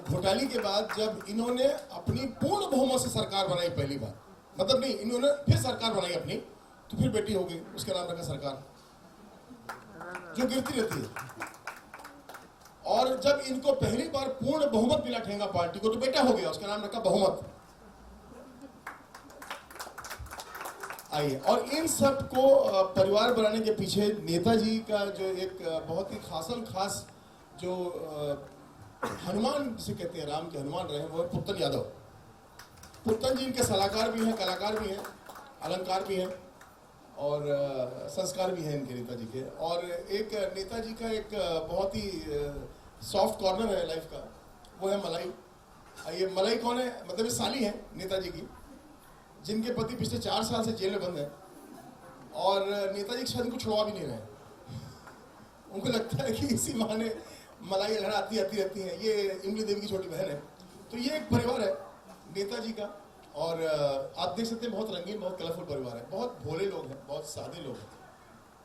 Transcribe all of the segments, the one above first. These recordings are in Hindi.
घोटाले के बाद जब इन्होंने अपनी पूर्ण बहुमत से सरकार बनाई पहली बार, मतलब नहीं, इन्होंने फिर सरकार बनाई अपनी, तो फिर बेटी हो गई, उसका नाम रखा सरकार, जो गिरती रहती है। और जब इनको पहली बार पूर्ण बहुमत मिला ठेंगा पार्टी को, तो बेटा हो गया, उसका नाम रखा बहुमत। आइए, और इन सब को परिवार बनाने के पीछे नेताजी का जो एक बहुत ही खास जो हनुमान जिसे कहते हैं, राम के हनुमान रहे हैं, वो पुत्तन यादव। पुत्तन जी इनके सलाहकार भी हैं, कलाकार भी हैं, अलंकार भी हैं और संस्कार भी हैं इनके नेताजी के। और एक नेताजी का एक बहुत ही सॉफ्ट कॉर्नर है लाइफ का, वो है मलाई। ये मलाई कौन है? मतलब ये साली है नेताजी की, जिनके पति पिछले 4 साल से जेल में बंद है और नेताजी के साथ इनको छुड़वा भी नहीं रहे। उनको लगता है कि इसी बहाने मलाई लहराती आती रहती हैं। ये इमली देवी की छोटी बहन है। तो ये एक परिवार है नेताजी का, और आप देख सकते हैं बहुत रंगीन, बहुत कलरफुल परिवार है। बहुत भोले लोग हैं, बहुत सादे लोग हैं।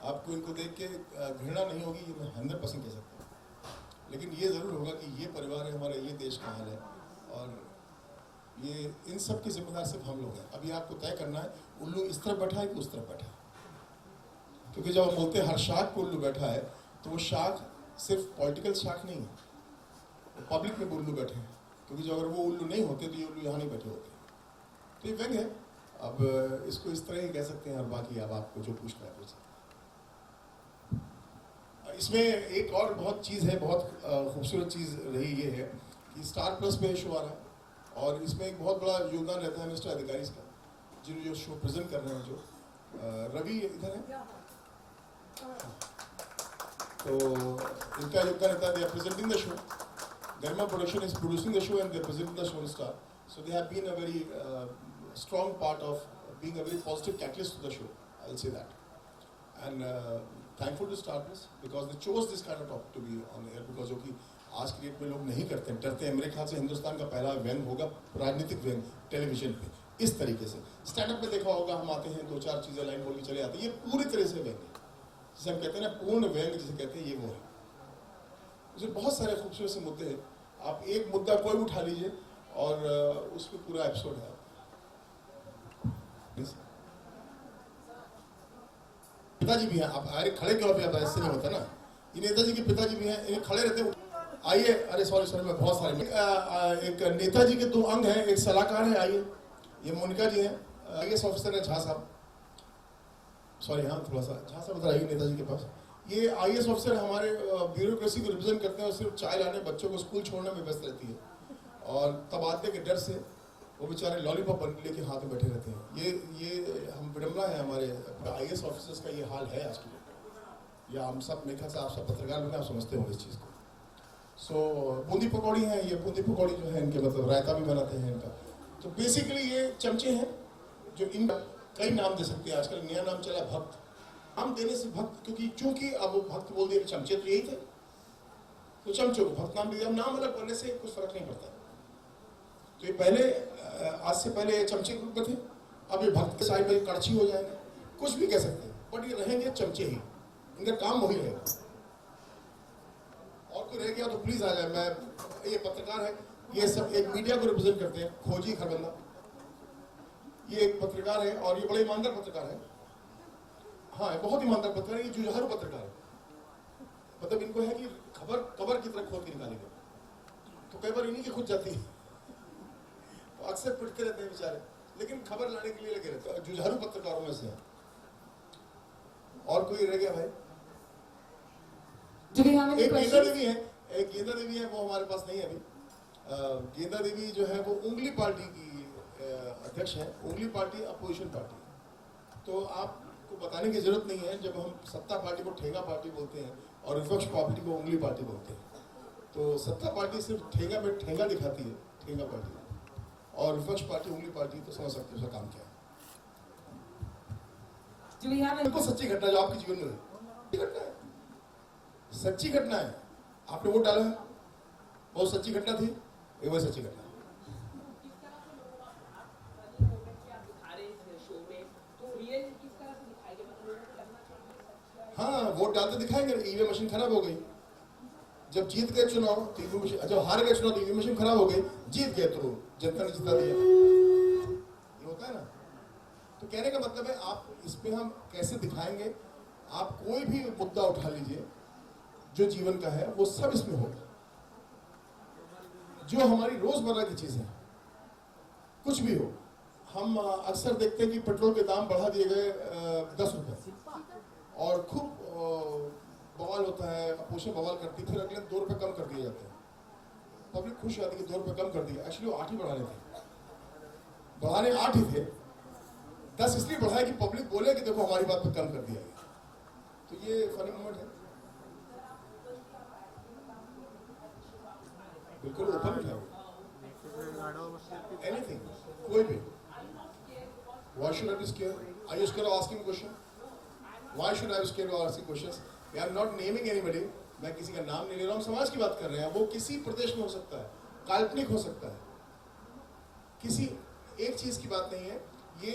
आपको इनको देख के घृणा नहीं होगी, ये मैं 100% कह सकता हूँ। लेकिन ये ज़रूर होगा कि ये परिवार है हमारा, ये देश का हाल है, और ये इन सब की जिम्मेदार सिर्फ हम लोग हैं। अभी आपको तय करना है उल्लू इस तरफ बैठा है कि उस तरफ बैठा है, क्योंकि जब हम बोलते हैं हर शाख पे उल्लू बैठा है, तो वो शाख सिर्फ पॉलिटिकल शाख नहीं है, वो पब्लिक में उल्लू बैठे हैं। क्योंकि जो अगर वो उल्लू नहीं होते तो ये उल्लू यहाँ नहीं बैठे होते। तो ये व्यंग है, अब इसको इस तरह ही कह सकते हैं। और बाकी अब आपको जो पूछना है पूछ सकते हैं। इसमें एक और बहुत चीज़ है, बहुत खूबसूरत चीज़ रही ये है कि स्टार प्लस पे शो आ रहा है, और इसमें एक बहुत बड़ा योगदान रहता है मिस्टर अधिकारी का, जो शो प्रेजेंट कर रहे हैं। जो रवि इधर है, तो इनका योगदान रहता है। They are presenting the show, Garima production is producing the show and they are presenting the show in Star. So they have been a very strong part of being a very positive catalyst to the show, I'll say that. And thankful to Star Plus because they chose this kind of topic to be on air, because जो कि आज की डेट में लोग नहीं करते हैं, डरते हैं। मेरे ख्याल से हिंदुस्तान का पहला व्यंग होगा, राजनीतिक व्यंग टेलीविजन पे इस तरीके से। स्टैंड अप में देखा होगा, हम आते हैं 2-4 चीज़ें लाइन बोल के चले आते हैं। ये पूरी तरह से व्यंग है, जिसे हम कहते हैं ना पूर्ण व्यंग, जिसे कहते हैं, ये वो है। उसमें बहुत सारे खूबसूरत से मुद्दे हैं। आप एक मुद्दा कोई उठा लीजिए और उस पर पूरा एपिसोड है। पिताजी भी हैं, आप अरे खड़े क्यों पे आता है, इससे नहीं होता ना। ये नेताजी के पिताजी भी हैं, ये खड़े रहते हैं। आइए, अरे सॉरी मैं बहुत सारे एक नेताजी के 2 अंग हैं, एक सलाहकार है। आइए, ये मोनिका जी हैं, IAS ऑफिसर है झा साहब, सॉरी हाँ थोड़ा सा झा साहब उधर आइए नेताजी के पास। ये IAS ऑफिसर हमारे ब्यूरोक्रेसी को रिप्रेजेंट करते हैं और सिर्फ चाय लाने, बच्चों को स्कूल छोड़ने में व्यस्त रहती है, और तबादले के डर से वो बेचारे लॉलीपॉप बन लेके हाथ में बैठे रहते हैं। ये हम विडम्बना है हमारे IAS ऑफिसर्स का, ये हाल है आज की डेट में। या हम सब, मेरे ख्याल से आप सब पत्रकार लोग आप समझते होंगे इस चीज़ को। सो बूंदी पकौड़ी हैं, ये बूंदी पकौड़ी जो है इनके मतलब रायता भी बनाते हैं इनका। तो बेसिकली ये चमचे हैं जो इन कई नाम दे सकते हैं। आजकल नया नाम चला भक्त, नाम देने से भक्त, क्योंकि चूंकि अब वो भक्त बोल दिए, चमचे तो यही थे, तो चमचों को भक्त नाम दे दिया। नाम अलग करने से कुछ फर्क नहीं पड़ता। तो ये पहले, आज से पहले चमचे के रूप में थे, अब ये भक्त के साइड में कड़छी हो जाएंगे, कुछ भी कह सकते हैं, बट ये रहेंगे चमचे ही, इनका काम वही रहेगा। और कोई रह गया तो प्लीज आ जाए। मैं, ये पत्रकार है, ये सब एक मीडिया को रिप्रेजेंट करते हैं। खोजी खरबंदा, ये एक पत्रकार है और ये बड़े ईमानदार पत्रकार है। हाँ, बहुत ईमानदार पत्रकार है, ये जुझारू पत्रकार है। मतलब इनको है कि खबर की तरह खोद के निकालेंगे, तो कई बार इन्हीं की खुद जाती है, तो अक्सर पिटते रहते हैं बेचारे, लेकिन खबर लाने के लिए लगे रहते हैं। जुझारू पत्रकारों में से हैं। और कोई रह गया भाई? एक गेंदा देवी है, वो हमारे पास नहीं है अभी। गेंदा देवी जो है वो उंगली पार्टी की अध्यक्ष है। उंगली पार्टी अपोजिशन पार्टी, तो आपको बताने की जरूरत नहीं है। जब हम सत्ता पार्टी को ठेंगा पार्टी बोलते हैं और विपक्ष पार्टी को उंगली पार्टी बोलते हैं, तो सत्ता पार्टी सिर्फ ठेंगा में ठेंगा दिखाती है, ठेंगा पार्टी, और विपक्ष पार्टी उंगली पार्टी, तो समझ सकते हो उसका काम क्या है। बिल्कुल सच्ची घटना जो आपके जीवन में हुई, घटना है, सच्ची घटना है। आपने वोट डाला है, बहुत सच्ची घटना थी, ये वही सच्ची घटना है। हाँ, वोट डालते दिखाएंगे। ईवीएम मशीन खराब हो गई, जब जीत गए चुनाव तो ईवीएम मशीन, जब हार गए चुनाव तो ईवीएम मशीन खराब हो गई, जीत गए तो जनता ने जिता दिया। ये होता है ना। तो कहने का मतलब है आप इस पे हम कैसे दिखाएंगे, आप कोई भी मुद्दा उठा लीजिए जो जीवन का है, वो सब इसमें होगा। जो हमारी रोजमर्रा की चीजें हैं, कुछ भी हो, हम अक्सर देखते हैं कि पेट्रोल के दाम बढ़ा दिए गए 10 रुपए, और खूब बवाल होता है, अपोजिशन बवाल करती है, फिर अगले 2 रुपए कम कर दिए जाते हैं। पब्लिक खुश होती है कि 2 रुपए कम कर दिए, एक्चुअली वो 8 ही बढ़ाने थे, बढ़ाने 8 ही थे, 10 इसलिए बढ़ाया कि पब्लिक बोले कि देखो हमारी बात पे कम कर दिया गया। तो ये फनी मोमेंट है, बिल्कुल ओपन उठाओ, एनीथिंग, कोई भी। Why should I be scared? Are you scared of asking a question? Why should I be scared of asking questions? We are not naming anybody. मैं किसी का नाम नहीं ले रहा हूँ, समाज की बात कर रहे हैं। वो किसी प्रदेश में हो सकता है, काल्पनिक हो सकता है, किसी एक चीज की बात नहीं है। ये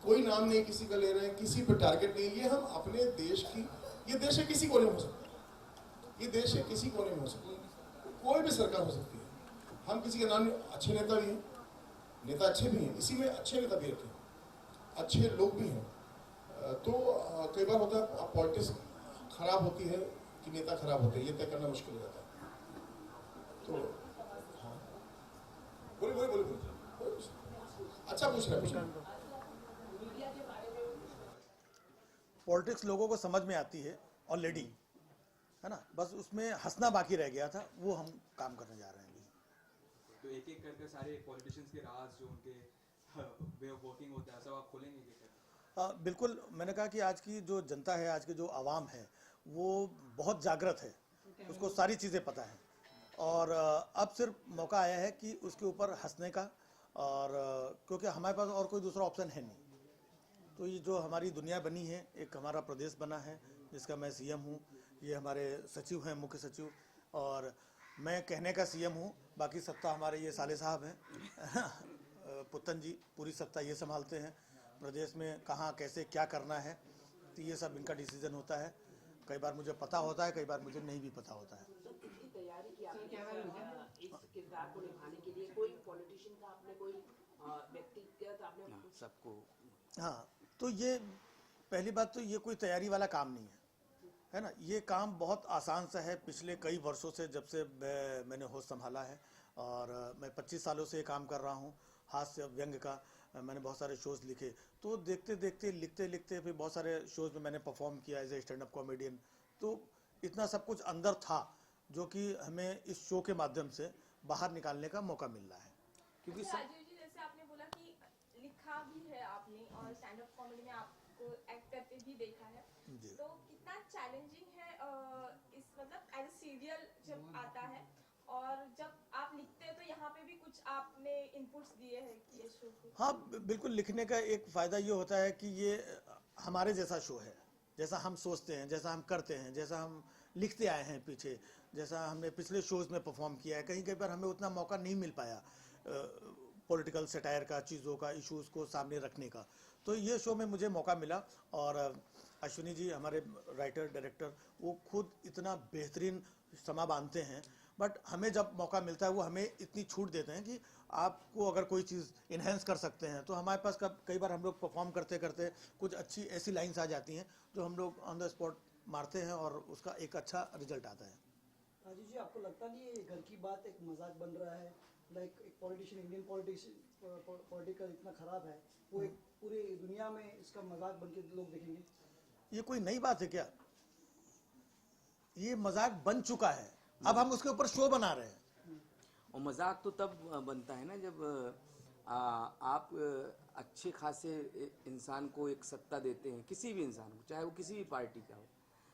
कोई नाम नहीं किसी का ले रहे हैं, किसी पे टारगेट नहीं। ये हम अपने देश की, ये देश है किसी कोने में हो सकता है, ये देश है किसी कोने में हो सकता है, कोई भी सरकार हो सकती है। हम किसी का नाम, अच्छे नेता भी हैं, नेता अच्छे भी हैं, इसी में अच्छे नेता भी रखे, अच्छे लोग भी हैं। तो कई बार होता है पॉलिटिक्स खराब होती है कि नेता खराब होते हैं, ये तय करना मुश्किल हो जाता है। तो हाँ, बोलिए बोलिए बोलिए बोलिए, अच्छा पूछ रहे हैं। पॉलिटिक्स लोगों को समझ में आती है ऑलरेडी, है ना, बस उसमें हंसना बाकी रह गया था, वो हम काम करने जा रहे हैं अभी। तो एक एक करके सारे पॉलिटिशियंस के राज जो उनके वे ऑफ वर्किंग होता है सब आप खोलेंगे क्या? बिल्कुल, मैंने कहा कि आज की जो जनता है, आज की जो आवाम है, वो बहुत जागृत है, उसको सारी चीज़ें पता है, और अब सिर्फ मौका आया है कि उसके ऊपर हंसने का, और क्योंकि हमारे पास और कोई दूसरा ऑप्शन है नहीं। तो ये जो हमारी दुनिया बनी है, एक हमारा प्रदेश बना है जिसका मैं सीएम हूँ, ये हमारे सचिव हैं, मुख्य सचिव, और मैं कहने का सीएम हूँ, बाकी सत्ता हमारे ये साले साहब हैं पुतन जी, पूरी सत्ता ये संभालते हैं। प्रदेश में कहाँ कैसे क्या करना है, तो ये सब इनका डिसीजन होता है। कई बार मुझे पता होता है, कई बार मुझे नहीं भी पता होता है। तो कितनी तैयारी की आपने इस किरदार को निभाने के लिए? कोई पॉलिटिशियन का आपने, कोई व्यक्तिगत आपने सबको? हाँ, तो ये पहली बात, तो ये कोई तैयारी वाला काम नहीं है ना। ये काम बहुत आसान सा है। पिछले कई वर्षों से, जब से मैंने होश संभाला है, और मैं 25 सालों से ये काम कर रहा हूँ, हास्य व्यंग का। मैंने बहुत सारे शोज़ लिखे, तो देखते देखते, लिखते लिखते, फिर बहुत सारे शोज़ में मैंने परफॉर्म किया as a stand up comedian. तो इतना सब कुछ अंदर था जो कि हमें इस शो के माध्यम से बाहर निकालने का मौका मिल रहा है। क्योंकि राजीव जी, जैसे आपने बोला कि लिखा भी है आपने और स्टैंड अप कॉमेडी में आपको एक्ट करते भी देखा है, तो कितना चैलेंजिंग है इस, मतलब एज ए सीरियल जब आता है और जब आप लिखते हैं, तो यहाँ पे भी कुछ आपने इनपुट्स दिए हैं ये शो को? हाँ, बिल्कुल। लिखने का एक फ़ायदा ये होता है कि ये हमारे जैसा शो है, जैसा हम सोचते हैं, जैसा हम करते हैं, जैसा हम लिखते आए हैं पीछे, जैसा हमने पिछले शोज़ में परफॉर्म किया है। कहीं कहीं पर हमें उतना मौका नहीं मिल पाया पॉलिटिकल सटायर का, चीज़ों का, इश्यूज़ को सामने रखने का। तो ये शो में मुझे मौका मिला, और अश्विनी जी हमारे राइटर डायरेक्टर, वो खुद इतना बेहतरीन समा बांधते हैं, बट हमें जब मौका मिलता है वो हमें इतनी छूट देते हैं कि आपको अगर कोई चीज़ इन्हेंस कर सकते हैं। तो हमारे पास कई बार हम लोग परफॉर्म करते करते कुछ अच्छी ऐसी लाइन्स आ जाती हैं जो हम लोग ऑन द स्पॉट मारते हैं, और उसका एक अच्छा रिजल्ट आता है। राजीव जी, आपको लगता नहीं है घर की बात एक मजाक बन रहा है? लाइक एक पॉलिटिशियन, इंडियन पॉलिटिकल इतना खराब है, वो एक पूरी दुनिया में इसका मजाक बन के लोग देखेंगे। ये कोई नई बात है क्या? ये मजाक बन चुका है, अब हम उसके ऊपर शो बना रहे हैं। और मजाक तो तब बनता है ना जब आप अच्छे खासे इंसान को एक सत्ता देते हैं, किसी भी इंसान को, चाहे वो किसी भी पार्टी का हो।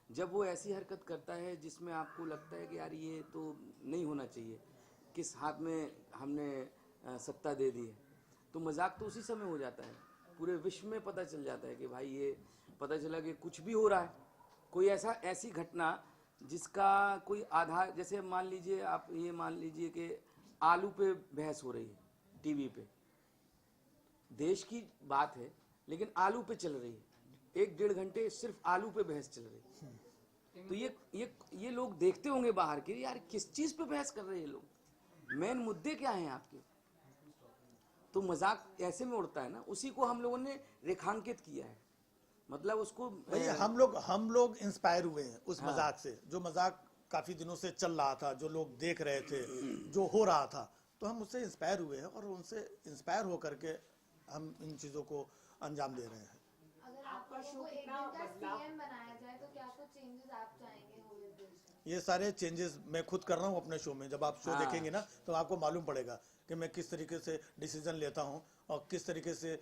जब वो ऐसी हरकत करता है जिसमें आपको लगता है कि यार ये तो नहीं होना चाहिए, किस हाथ में हमने सत्ता दे दी है, तो मजाक तो उसी समय हो जाता है। पूरे विश्व में पता चल जाता है कि भाई ये पता चला कि कुछ भी हो रहा है, कोई ऐसी घटना जिसका कोई आधार, जैसे मान लीजिए, आप ये मान लीजिए कि आलू पे बहस हो रही है टीवी पे, देश की बात है लेकिन आलू पे चल रही है, 1-1.5 घंटे सिर्फ आलू पे बहस चल रही है। तो ये लोग देखते होंगे बाहर के, यार किस चीज पे बहस कर रहे हैं ये लोग, मेन मुद्दे क्या हैं आपके। तो मजाक ऐसे में उड़ता है ना, उसी को हम लोगों ने रेखांकित किया है, मतलब उसको भैया हम लोग इंस्पायर हुए हैं उस मजाक से, जो मजाक काफी दिनों से चल रहा था, जो लोग देख रहे थे, जो हो रहा था, तो हम उससे इंस्पायर हुए हैं और उनसे इंस्पायर होकर के हम इन चीजों को अंजाम दे रहे हैं। अगर आपका शो एक दिन का सीएम बनाया जाए तो क्या कुछ चेंजेस आप चाहेंगे हो इस देश में? ये सारे चेंजेस मैं खुद कर रहा हूँ अपने शो में। जब आप शो देखेंगे ना तो आपको मालूम पड़ेगा कि मैं किस तरीके से डिसीजन लेता हूँ और किस तरीके से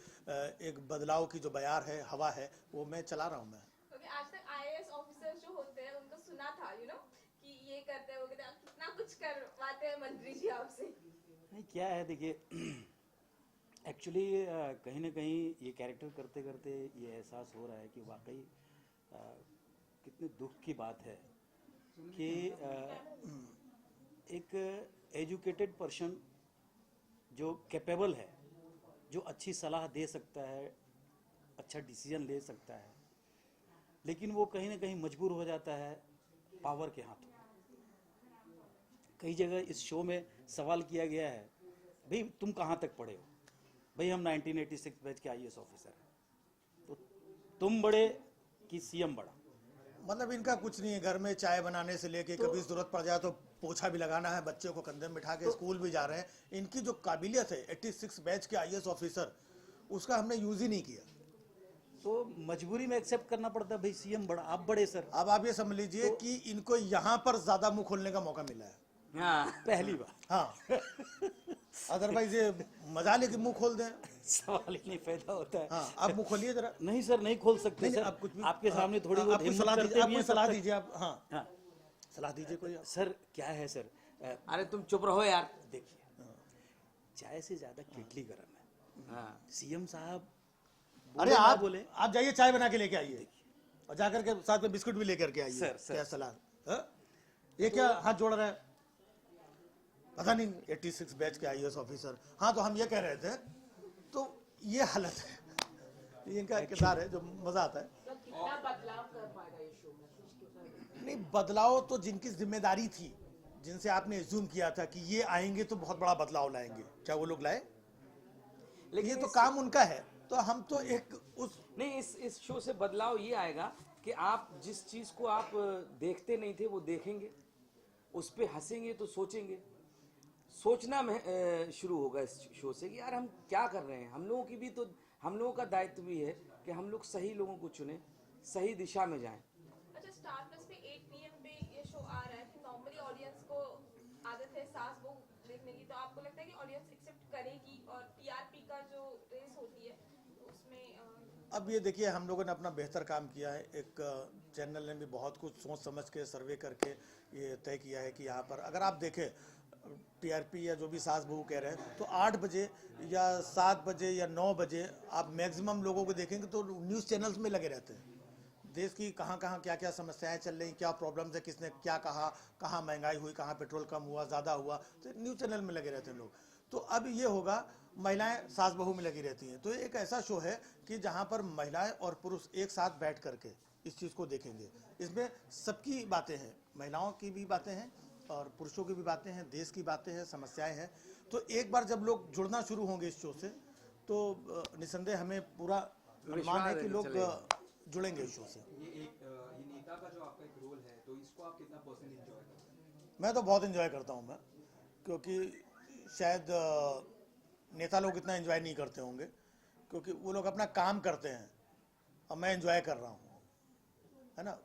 एक बदलाव की जो बयार है, हवा है, वो मैं चला रहा हूँ मैं। क्योंकि आज तक आईएएस ऑफिसर जो होते हैं उनको सुना था कि ये करते हैं वो करते हैं, कितना कुछ करवाते हैं मंत्री जी आपसे। नहीं, क्या है देखिए, एक्चुअली कहीं ना कहीं ये कैरेक्टर करते करते ये एहसास हो रहा है कि वाकई कितने दुख की बात है कि एक एजुकेटेड पर्सन जो कैपेबल है, जो अच्छी सलाह दे सकता है, अच्छा डिसीजन ले सकता है, लेकिन वो कहीं ना कहीं मजबूर हो जाता है पावर के हाथों। कई जगह इस शो में सवाल किया गया है, भाई तुम कहाँ तक पढ़े हो? भाई हम 1986 बैच के आईएएस ऑफिसर हैं, तो तुम बड़े कि सीएम बड़ा? मतलब इनका कुछ नहीं है, घर में चाय बनाने से लेके कभी जरूरत पड़ जाए तो पोछा भी लगाना है, बच्चे को कंधे में बिठा के स्कूल भी जा रहे हैं। इनकी जो काबिलियत है 86 बैच के आईएएस ऑफिसर, उसका हमने यूज ही नहीं किया। तो मजबूरी में एक्सेप्ट करना पड़ता है, भाई सीएम बड़ा, आप बड़े सर। अब आप ये समझ लीजिए कि इनको यहाँ पर ज्यादा मुंह खोलने का मौका मिला है। हाँ पहली बार हाँ, अदरवाइज ये मजा लेके मुंह खोल दें। सवाल ही नहीं पैदा होता है। हाँ, आप मुंह खोलिए जरा। नहीं सर, नहीं खोल सकते नहीं, सर, आप कुछ भी आपके सामने थोड़ी आप बहुत कोई हिम्मत सलाह करते दीजिए, आप भी कोई हैं, सलाह तब तक- दीजिए आप। हाँ, हाँ सलाह दीजिए कोई आप। सर, क्या है सर, अरे तुम चुप रहो यार। देखिए, चाय से ज्यादा केटली गर्म है। हाँ सीएम साहब अरे बोले ना आप बोले, आप जाइए चाय बना के लेके आइए और जाकर के साथ में बिस्कुट भी लेकर के आइए। सर। क्या सलाह? हाँ? ये क्या हाथ जोड़ रहा है? पता नहीं, 86 बैच के आईएएस ऑफिसर। हाँ, तो हम ये कह रहे थे, तो ये हालत है, ये इनका किरदार है जो मजा आता है। तो कितना बदलाव कर पाएगा ये शो में, कुछ कितना? नहीं, बदलाव तो जिनकी जिम्मेदारी थी, जिनसे आपने एज्यूम किया था कि ये आएंगे तो बहुत बड़ा बदलाव लाएंगे, क्या वो लोग लाए? लेकिन ये तो काम उनका है, तो हम तो एक उस नहीं, इस शो से बदलाव ये आएगा कि आप जिस चीज को आप देखते नहीं थे वो देखेंगे, उस पे हंसेंगे तो सोचेंगे, सोचना में शुरू होगा इस शो से कि यार हम क्या कर रहे हैं। हम लोगों की भी तो, हम लोगों का दायित्व भी है कि हम लोग सही लोगों को चुने, सही दिशा में जाएं। अच्छा, स्टार प्लस पे 8 PM पे ये शो आ रहा है, नॉर्मली ऑडियंस को आदत है सास बहू देखने की, तो आपको लगता है कि ऑडियंस एक्सेप्ट करेगी? और टीआरपी का जो रेस होती है उसमें अब ये देखिए, हम लोगों ने अपना बेहतर काम किया है। एक चैनल ने भी बहुत कुछ सोच समझ के सर्वे करके ये तय किया है कि यहाँ पर अगर आप देखें टीआरपी या जो भी सास बहू कह रहे हैं, तो 8 बजे या 7 बजे या 9 बजे आप मैक्सिमम लोगों को देखेंगे तो न्यूज़ चैनल्स में लगे रहते हैं। देश की कहाँ कहाँ क्या क्या समस्याएं चल रही, क्या प्रॉब्लम्स है, किसने क्या कहा, कहाँ महंगाई हुई, कहाँ पेट्रोल कम हुआ, ज़्यादा हुआ, तो न्यूज़ चैनल में लगे रहते हैं लोग। तो अब ये होगा, महिलाएं सास बहू में लगी रहती हैं, तो ये एक ऐसा शो है कि जहाँ पर महिलाएं और पुरुष एक साथ बैठ करके इस चीज़ को देखेंगे। इसमें सबकी बातें हैं, महिलाओं की भी बातें हैं और पुरुषों की भी बातें हैं, देश की बातें हैं, समस्याएं हैं। तो एक बार जब लोग जुड़ना शुरू होंगे इस शो से, तो निसंदेह हमें पूरा अनुमान है कि लोग जुड़ेंगे इस शो से। ये नेता का जो आपका एक रोल है, तो इसको आप कितना पर्सनली एंजॉय करते हैं? मैं तो बहुत एंजॉय करता हूँ मैं, क्योंकि शायद नेता लोग इतना एंजॉय नहीं करते होंगे, क्योंकि वो लोग अपना काम करते हैं और मैं एंजॉय कर रहा हूँ, है ना।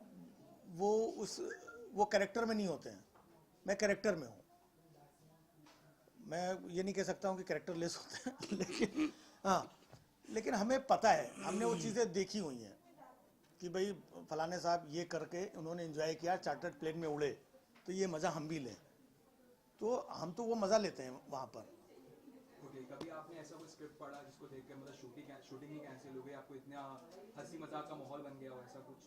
वो कैरेक्टर में नहीं होते हैं, मैं कैरेक्टर में हूँ। मैं ये नहीं कह सकता हूँ कि कैरेक्टर लेस होते हैं लेकिन हाँ, लेकिन हमें पता है, हमने वो चीज़ें देखी हुई हैं कि भाई फलाने साहब ये करके उन्होंने एंजॉय किया, चार्टर्ड प्लेन में उड़े, तो ये मज़ा हम भी लें, तो हम तो वो मज़ा लेते हैं वहाँ पर। ओके, कभी आपने ऐसा कोई स्क्रिप्ट पढ़ा जिसको देख कर मतलब शूटिंग ही कैंसिल हो गई, आपको इतना हंसी मजाक का माहौल बन गया हो, ऐसा कुछ?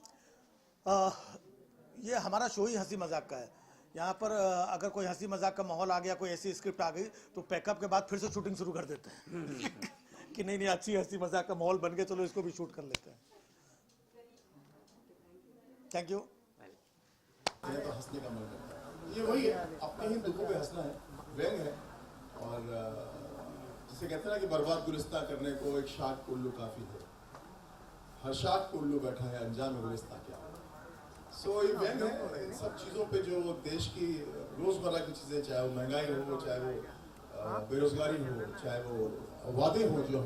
ये हमारा शो ही हंसी मजाक का है। यहाँ पर अगर कोई हंसी मजाक का माहौल आ गया, कोई ऐसी स्क्रिप्ट आ गई, तो पैकअप के बाद फिर से शूटिंग शुरू कर देते हैं कि नहीं अच्छी हंसी मजाक का माहौल बन गया, चलो इसको भी शूट कर लेते हैं। Thank you. ये तो हंसने का मन करता है। ये वही है, अपने ही दुखों पे हंसना है, व्यंग है। और जिसे कहते हैं ना कि बर्बाद गुलिस्ता करने को एक शाख उल्लू काफी है, हर शाख को उल्लू बैठा है, अंजाम गुलिस्ता क्या। सो ये व्यंग है इन सब चीज़ों पे जो देश की रोज़मर्रा की चीज़ें, चाहे वो महंगाई हो, चाहे वो बेरोजगारी हो, चाहे वो वादे हो जो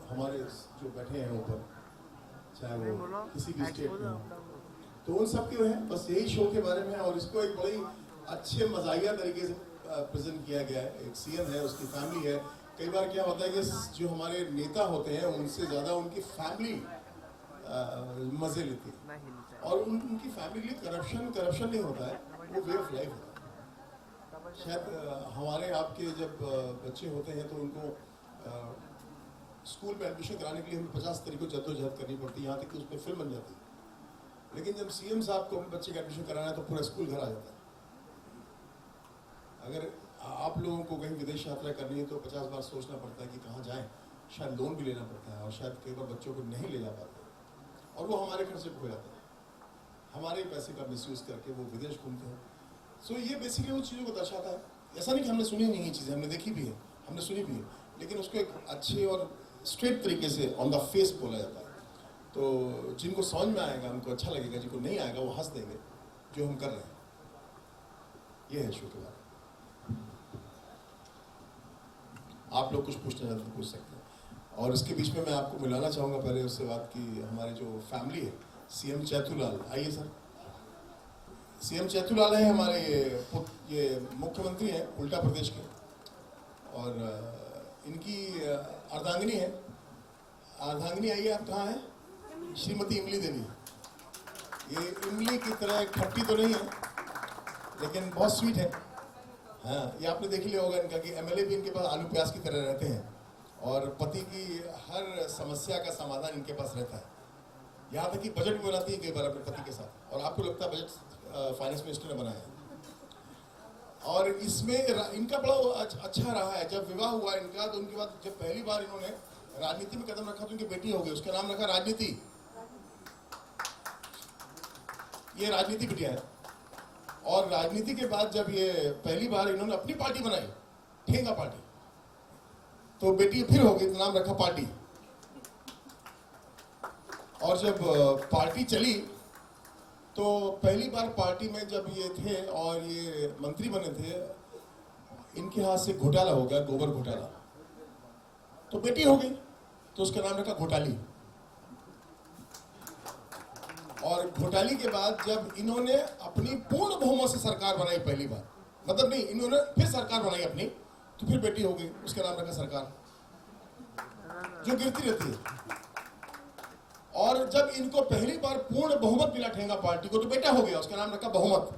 हमारे जो बैठे हैं ऊपर, चाहे वो किसी भी स्टेट में हो, तो उन सब के हैं बस यही शो के बारे में। और इसको एक बड़ी अच्छे मजाहिया तरीके से प्रेजेंट किया गया है। एक सीएम है, उसकी फैमिली है। कई बार क्या होता है कि जो हमारे नेता होते हैं उनसे ज़्यादा उनकी फैमिली मज़े लेती है, और उनकी फैमिली के लिए करप्शन नहीं होता है, वो वे ऑफ लाइफ होता है। शायद हमारे आपके जब बच्चे होते हैं तो उनको स्कूल में एडमिशन कराने के लिए हमें 50 तरीकों जद्दोजहद करनी पड़ती है, यहाँ तक कि उसमें फिल्म बन जाती है। लेकिन जब सीएम साहब को अपने बच्चे का एडमिशन कराना है तो पूरा स्कूल घर आ जाता है। अगर आप लोगों को कहीं विदेश यात्रा करनी है तो 50 बार सोचना पड़ता है कि कहाँ जाएं, शायद लोन भी लेना पड़ता है, और शायद कई बार बच्चों को नहीं ले जा पाते, और वो हमारे खर्चे पे हो जाता है, हमारे पैसे का मिसयूज करके वो विदेश घूमते हैं। सो ये बेसिकली उन चीज़ों को दर्शाता है। ऐसा नहीं कि हमने सुनी नहीं ये चीज़ें, हमने देखी भी है, हमने सुनी भी है, लेकिन उसको एक अच्छे और स्ट्रेट तरीके से ऑन द फेस बोला जाता है। तो जिनको समझ में आएगा उनको अच्छा लगेगा, जिनको नहीं आएगा वो हंस देंगे जो हम कर रहे हैं। ये है शो के बारे में। आप लोग कुछ पूछना चाहते तो पूछ सकते हैं। और इसके बीच में मैं आपको मिलाना चाहूँगा पहले उससे बात की हमारे जो फैमिली है, सीएम चैतूलाल, आइए सर। सीएम चैतूलाल है हमारे ये मुख्यमंत्री हैं उल्टा प्रदेश के, और इनकी अर्धांगिनी है। अर्धांगिनी आइए, आप कहाँ हैं? श्रीमती इमली देवी। ये इमली की तरह खट्टी तो नहीं है लेकिन बहुत स्वीट है। हाँ, ये आपने देख लिया होगा इनका कि एमएलए भी इनके पास आलू प्याज की तरह रहते हैं, और पति की हर समस्या का समाधान इनके पास रहता है। यहाँ तक कि बजट भी बनाती है कई बार अपने पति के साथ, और आपको लगता है बजट फाइनेंस मिनिस्टर ने बनाया है। और इसमें इनका बड़ा अच्छा रहा है। जब विवाह हुआ इनका तो उनके बाद जब पहली बार इन्होंने राजनीति में कदम रखा तो उनकी बेटी हो गई, उसका नाम रखा राजनीति। ये राजनीति बिटिया है। और राजनीति के बाद जब ये पहली बार इन्होंने अपनी पार्टी बनाई, ठेंगा पार्टी, तो बेटी फिर हो गई तो नाम रखा पार्टी। और जब पार्टी चली तो पहली बार पार्टी में जब ये थे और ये मंत्री बने थे, इनके हाथ से घोटाला हो गया, गोबर घोटाला, तो बेटी हो गई तो उसका नाम रखा घोटाली। और घोटाली के बाद जब इन्होंने अपनी पूर्ण बहुमत से सरकार बनाई पहली बार, मतलब नहीं, इन्होंने फिर सरकार बनाई अपनी, तो फिर बेटी हो गई, उसका नाम रखा सरकार, जो गिरती रहती है। और जब इनको पहली बार पूर्ण बहुमत मिला ठेंगा पार्टी को, तो बेटा हो गया, उसका नाम रखा बहुमत।